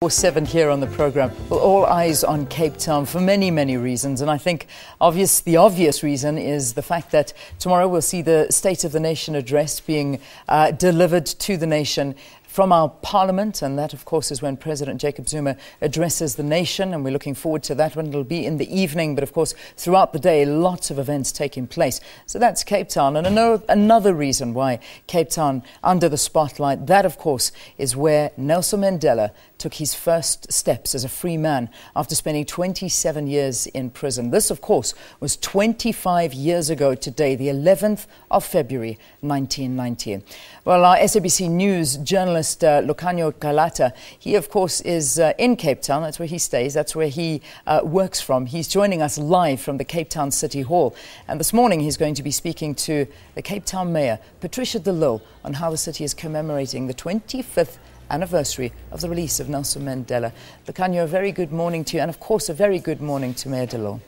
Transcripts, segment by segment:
7 here on the programme. Well, all eyes on Cape Town for many, many reasons. And I think the obvious reason is the fact that tomorrow we'll see the State of the Nation address being delivered to the nation from our parliament, and that, of course, is when President Jacob Zuma addresses the nation, and we're looking forward to that one. It'll be in the evening, but of course, throughout the day, lots of events taking place. So that's Cape Town. And another reason why Cape Town under the spotlight, that, of course, is where Nelson Mandela took his first steps as a free man after spending 27 years in prison. This, of course, was 25 years ago today, the 11th of February, 1990. Well, our SABC News journalist Lukhanyo Calatha, he, of course, is in Cape Town. That's where he stays. That's where he works from. He's joining us live from the Cape Town City Hall. And this morning, he's going to be speaking to the Cape Town Mayor, Patricia De Lille, on how the city is commemorating the 25th anniversary of the release of Nelson Mandela. Lukhanyo, a very good morning to you, and of course a very good morning to Mayor De Lille.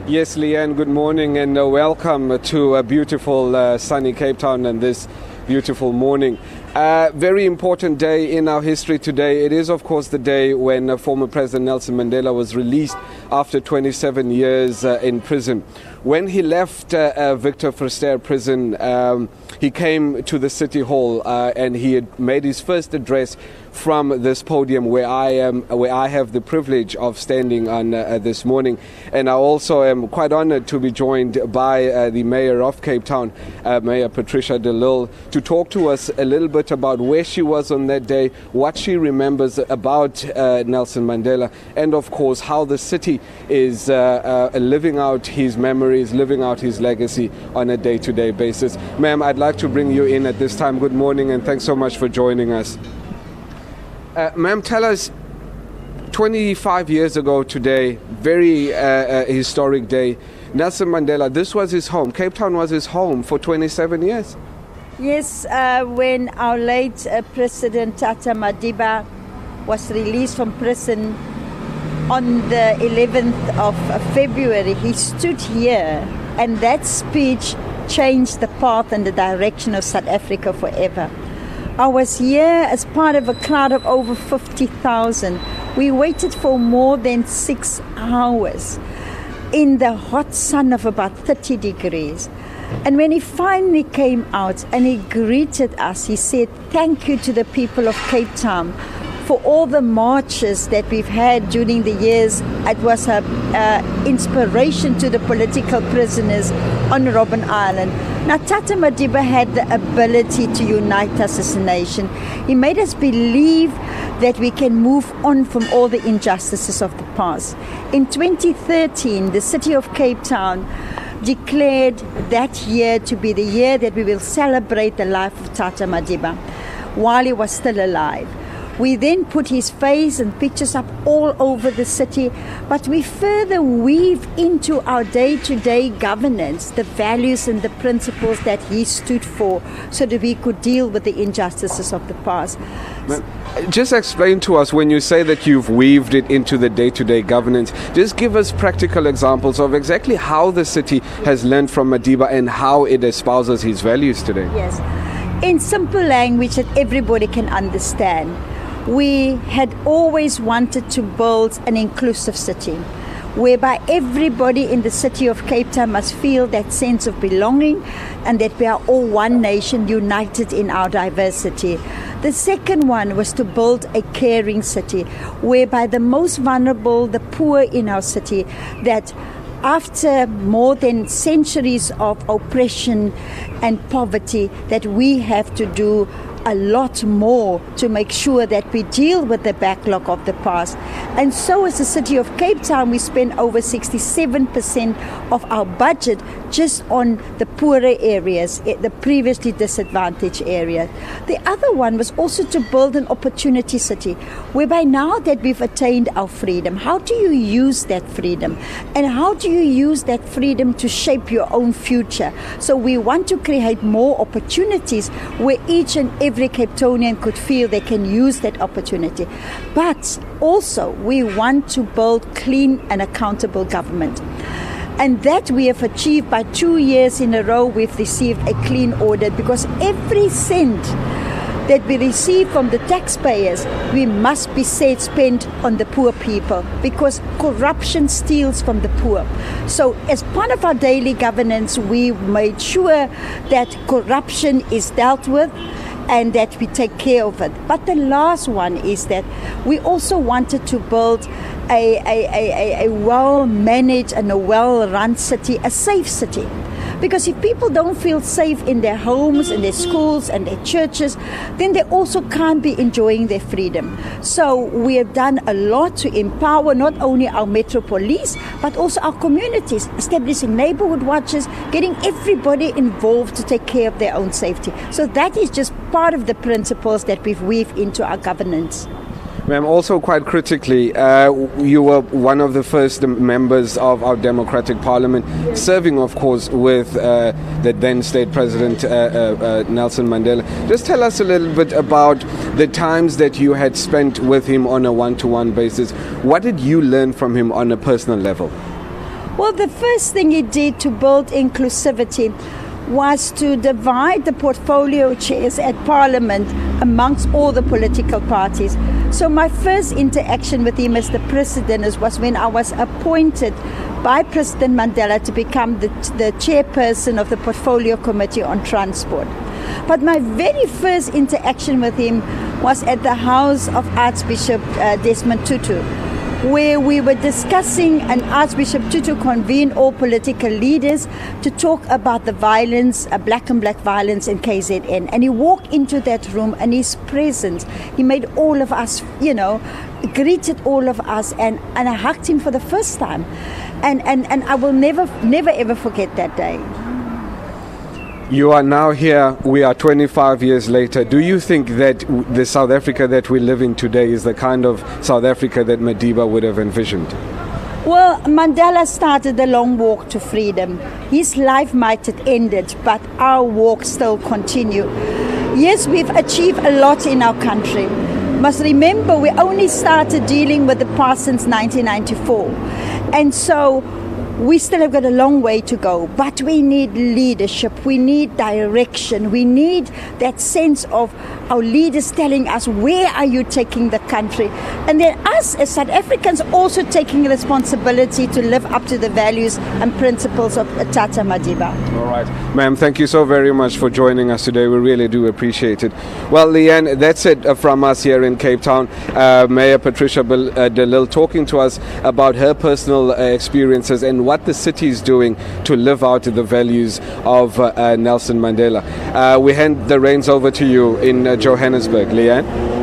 Yes, Leanne, good morning and welcome to a beautiful sunny Cape Town and this beautiful morning. Very important day in our history today. It is, of course, the day when former President Nelson Mandela was released after 27 years in prison. When he left Victor Verster prison, he came to the City Hall and he had made his first address from this podium where I have the privilege of standing on this morning. And I also am quite honored to be joined by the Mayor of Cape Town, Mayor Patricia De Lille, to talk to us a little bit about where she was on that day, what she remembers about Nelson Mandela, and of course how the city is living out his memories, living out his legacy on a day-to-day basis. Ma'am, I'd like to bring you in at this time. Good morning and thanks so much for joining us. Ma'am, tell us, 25 years ago today, very historic day, Nelson Mandela, this was his home. Cape Town was his home for 27 years. Yes, when our late President Tata Madiba was released from prison on the 11th of February, he stood here, and that speech changed the path and the direction of South Africa forever. I was here as part of a crowd of over 50,000. We waited for more than 6 hours in the hot sun of about 30 degrees. And when he finally came out and he greeted us, he said, "Thank you to the people of Cape Town for all the marches that we've had during the years." It was an inspiration to the political prisoners on Robben Island. Now, Tata Madiba had the ability to unite us as a nation. He made us believe that we can move on from all the injustices of the past. In 2013, the city of Cape Town declared that year to be the year that we will celebrate the life of Tata Madiba while he was still alive. We then put his face and pictures up all over the city, but we further weave into our day-to-day governance the values and the principles that he stood for so that we could deal with the injustices of the past. Just explain to us, when you say that you've weaved it into the day-to-day governance, just give us practical examples of exactly how the city has learned from Madiba and how it espouses his values today. Yes, in simple language that everybody can understand. We had always wanted to build an inclusive city, whereby everybody in the city of Cape Town must feel that sense of belonging and that we are all one nation united in our diversity. The second one was to build a caring city, whereby the most vulnerable, the poor in our city, that after more than centuries of oppression and poverty, that we have to do a lot more to make sure that we deal with the backlog of the past. And so as the city of Cape Town, we spend over 67% of our budget just on the poorer areas, the previously disadvantaged areas. The other one was also to build an opportunity city, whereby now that we've attained our freedom, how do you use that freedom? And how do you use that freedom to shape your own future? So we want to create more opportunities where each and every Cape Townian could feel they can use that opportunity. But also, we want to build clean and accountable government. And that we have achieved by 2 years in a row. We've received a clean audit because every cent that we receive from the taxpayers, we must be spent on the poor people, because corruption steals from the poor. So as part of our daily governance, we made sure that corruption is dealt with and that we take care of it. But the last one is that we also wanted to build a well-managed and a well-run city, a safe city. Because if people don't feel safe in their homes, in their schools and their churches, then they also can't be enjoying their freedom. So we have done a lot to empower not only our Metro Police, but also our communities, establishing neighborhood watches, getting everybody involved to take care of their own safety. So that is just part of the principles that we've weaved into our governance. Ma'am, also quite critically, you were one of the first members of our democratic parliament, serving, of course, with the then state president, Nelson Mandela. Just tell us a little bit about the times that you had spent with him on a one-to-one basis. What did you learn from him on a personal level? Well, the first thing he did to build inclusivity was to divide the portfolio chairs at Parliament amongst all the political parties. So my first interaction with him as the president was when I was appointed by President Mandela to become the chairperson of the Portfolio Committee on Transport. But my very first interaction with him was at the house of Archbishop Desmond Tutu, where we were discussing, and Archbishop Tutu convened all political leaders to talk about the violence, black and black violence in KZN. And he walked into that room, and his presence, he made all of us, greeted all of us, and I hugged him for the first time. And I will never ever forget that day. You are now here, we are 25 years later. Do you think that the South Africa that we live in today is the kind of South Africa that Madiba would have envisioned? Well, Mandela started the long walk to freedom. His life might have ended, but our walk still continues. Yes, we've achieved a lot in our country. Must remember, we only started dealing with the past since 1994. And so we still have got a long way to go, but we need leadership, we need direction, we need that sense of our leaders telling us, where are you taking the country? And then us as South Africans also taking responsibility to live up to the values and principles of Tata Madiba. All right. Ma'am, thank you so very much for joining us today. We really do appreciate it. Well, Leanne, that's it from us here in Cape Town. Mayor Patricia De Lille talking to us about her personal experiences and what the city is doing to live out the values of Nelson Mandela. We hand the reins over to you in Johannesburg, Leanne.